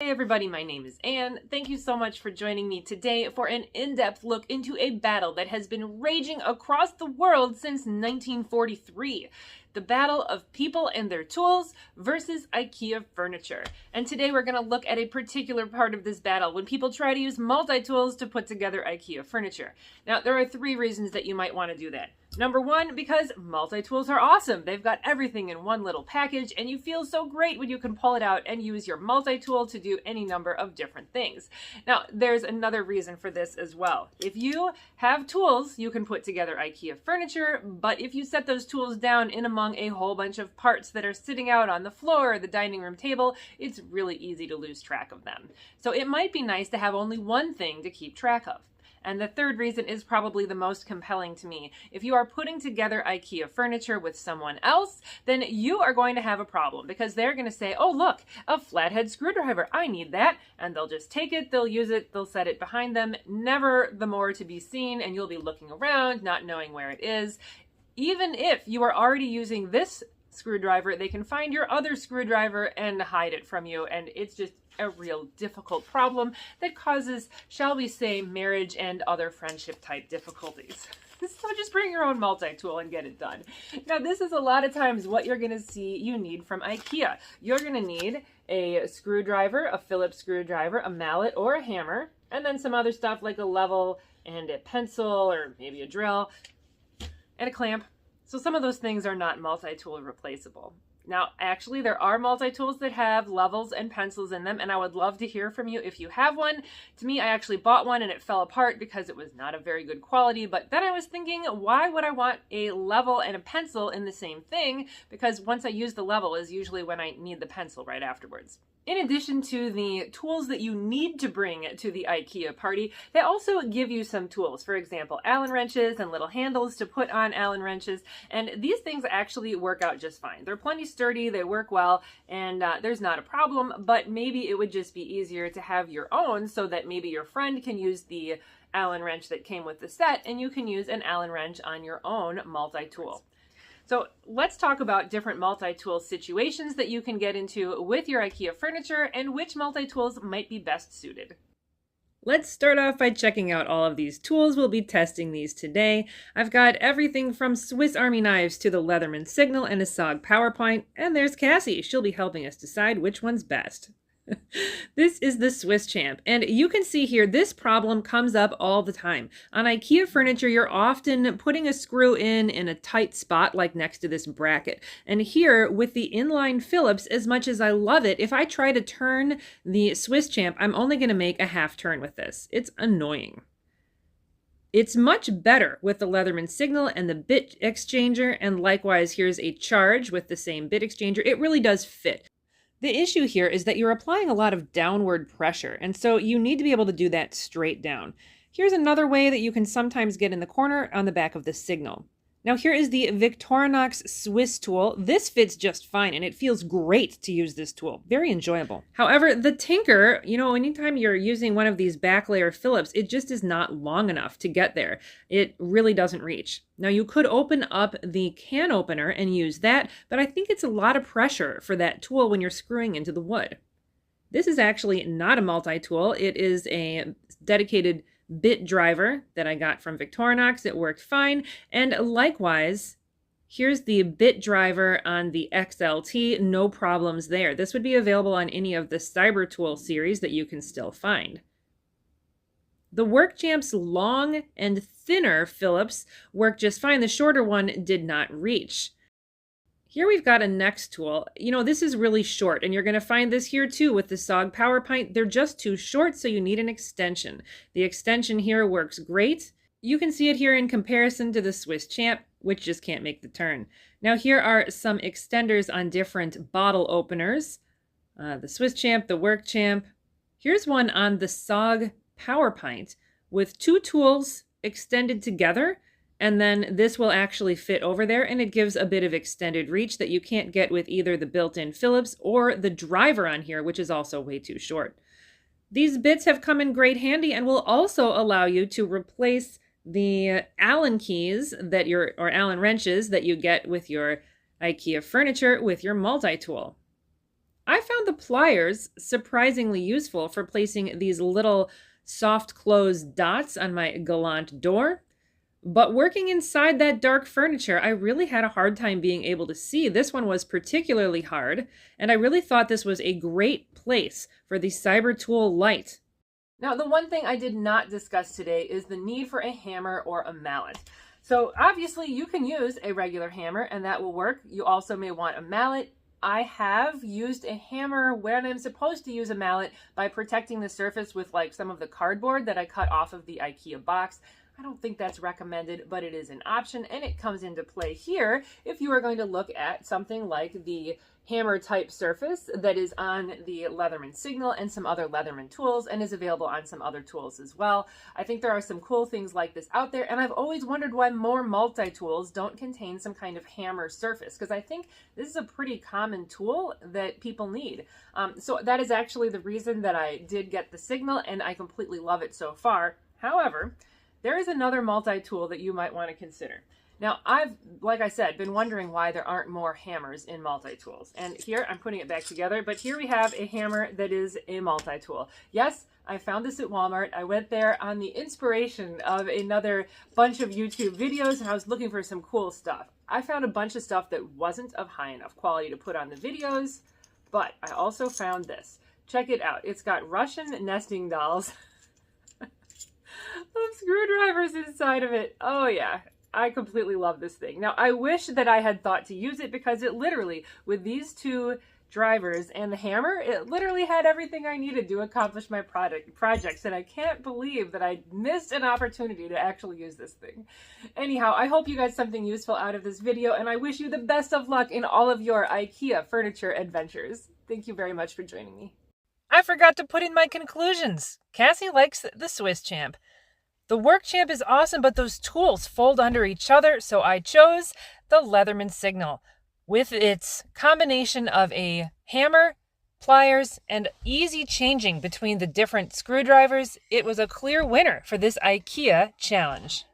Hey everybody, my name is Anne. Thank you so much for joining me today for an in-depth look into a battle that has been raging across the world since 1943. The battle of people and their tools versus IKEA furniture. And today we're going to look at a particular part of this battle when people try to use multi-tools to put together IKEA furniture. Now, there are three reasons that you might want to do that. Number one, because multi-tools are awesome. They've got everything in one little package, and you feel so great when you can pull it out and use your multi-tool to do any number of different things. Now, there's another reason for this as well. If you have tools, you can put together IKEA furniture, but if you set those tools down in among a whole bunch of parts that are sitting out on the floor or the dining room table, it's really easy to lose track of them. So it might be nice to have only one thing to keep track of. And the third reason is probably the most compelling to me. If you are putting together IKEA furniture with someone else, then you are going to have a problem because they're going to say, oh, look, a flathead screwdriver. I need that. And they'll just take it, they'll use it, they'll set it behind them, never the more to be seen, and you'll be looking around, not knowing where it is. Even if you are already using this screwdriver, they can find your other screwdriver and hide it from you, and it's just a real difficult problem that causes, shall we say, marriage and other friendship type difficulties. So just bring your own multi-tool and get it done. Now, this is a lot of times what you're going to see you need from IKEA. You're going to need a screwdriver, a Phillips screwdriver, a mallet, or a hammer, and then some other stuff like a level and a pencil or maybe a drill and a clamp. So some of those things are not multi-tool replaceable. Now, actually, there are multi-tools that have levels and pencils in them, and I would love to hear from you if you have one. To me, I actually bought one and it fell apart because it was not of very good quality, but then I was thinking, why would I want a level and a pencil in the same thing? Because once I use the level is usually when I need the pencil right afterwards. In addition to the tools that you need to bring to the IKEA party, they also give you some tools. For example, Allen wrenches and little handles to put on Allen wrenches. And these things actually work out just fine. They're plenty sturdy, they work well, and there's not a problem, but maybe it would just be easier to have your own so that maybe your friend can use the Allen wrench that came with the set and you can use an Allen wrench on your own multi-tool. So let's talk about different multi-tool situations that you can get into with your IKEA furniture and which multi-tools might be best suited. Let's start off by checking out all of these tools. We'll be testing these today. I've got everything from Swiss Army knives to the Leatherman Signal and a SOG PowerPoint. And there's Cassie. She'll be helping us decide which one's best. This is the Swiss Champ, and you can see here this problem comes up all the time. On IKEA furniture, you're often putting a screw in a tight spot like next to this bracket. And here with the inline Phillips, as much as I love it, if I try to turn the Swiss Champ, I'm only going to make a half turn with this. It's annoying. It's much better with the Leatherman Signal and the bit exchanger, and likewise here's a charge with the same bit exchanger. It really does fit. The issue here is that you're applying a lot of downward pressure, and so you need to be able to do that straight down. Here's another way that you can sometimes get in the corner on the back of the Signal. Now here is the Victorinox Swiss tool. This fits just fine, and it feels great to use this tool. Very enjoyable. However, the Tinker, anytime you're using one of these back layer Phillips, it just is not long enough to get there. It really doesn't reach. Now you could open up the can opener and use that, but I think it's a lot of pressure for that tool when you're screwing into the wood. This is actually not a multi-tool. It is a dedicated bit driver that I got from Victorinox. It worked fine. And likewise, here's the bit driver on the XLT. No problems there. This would be available on any of the Cybertool series that you can still find. The Workchamp's long and thinner Phillips worked just fine. The shorter one did not reach. Here we've got a next tool. This is really short, and you're going to find this here too with the SOG PowerPoint. They're just too short, so you need an extension. The extension here works great. You can see it here in comparison to the Swiss Champ, which just can't make the turn. Now here are some extenders on different bottle openers. The Swiss Champ, the Workchamp. Here's one on the SOG PowerPoint with two tools extended together. And then this will actually fit over there, and it gives a bit of extended reach that you can't get with either the built-in Phillips or the driver on here, which is also way too short. These bits have come in great handy and will also allow you to replace the Allen keys or Allen wrenches that you get with your IKEA furniture with your multi-tool. I found the pliers surprisingly useful for placing these little soft close dots on my gallant door. But working inside that dark furniture, I really had a hard time being able to see. This one was particularly hard, and I really thought this was a great place for the Cybertool light. Now, the one thing I did not discuss today is the need for a hammer or a mallet. So obviously you can use a regular hammer and that will work. You also may want a mallet. I have used a hammer when I'm supposed to use a mallet by protecting the surface with like some of the cardboard that I cut off of the Ikea box. I don't think that's recommended, but it is an option and it comes into play here if you are going to look at something like the hammer type surface that is on the Leatherman Signal and some other Leatherman tools and is available on some other tools as well. I think there are some cool things like this out there, and I've always wondered why more multi-tools don't contain some kind of hammer surface, because I think this is a pretty common tool that people need. So that is actually the reason that I did get the Signal, and I completely love it so far. However, there is another multi-tool that you might want to consider. Now, I've, like I said, been wondering why there aren't more hammers in multi-tools. And here, I'm putting it back together, but here we have a hammer that is a multi-tool. Yes, I found this at Walmart. I went there on the inspiration of another bunch of YouTube videos, and I was looking for some cool stuff. I found a bunch of stuff that wasn't of high enough quality to put on the videos, but I also found this. Check it out. It's got Russian nesting dolls of screwdrivers inside of it. Oh yeah, I completely love this thing. Now, I wish that I had thought to use it because it literally, with these two drivers and the hammer, it literally had everything I needed to accomplish my projects, and I can't believe that I missed an opportunity to actually use this thing. Anyhow, I hope you got something useful out of this video, and I wish you the best of luck in all of your IKEA furniture adventures. Thank you very much for joining me. I forgot to put in my conclusions. Cassie likes the Swiss Champ. The Work Champ is awesome, but those tools fold under each other, so I chose the Leatherman Signal. With its combination of a hammer, pliers, and easy changing between the different screwdrivers, it was a clear winner for this IKEA challenge.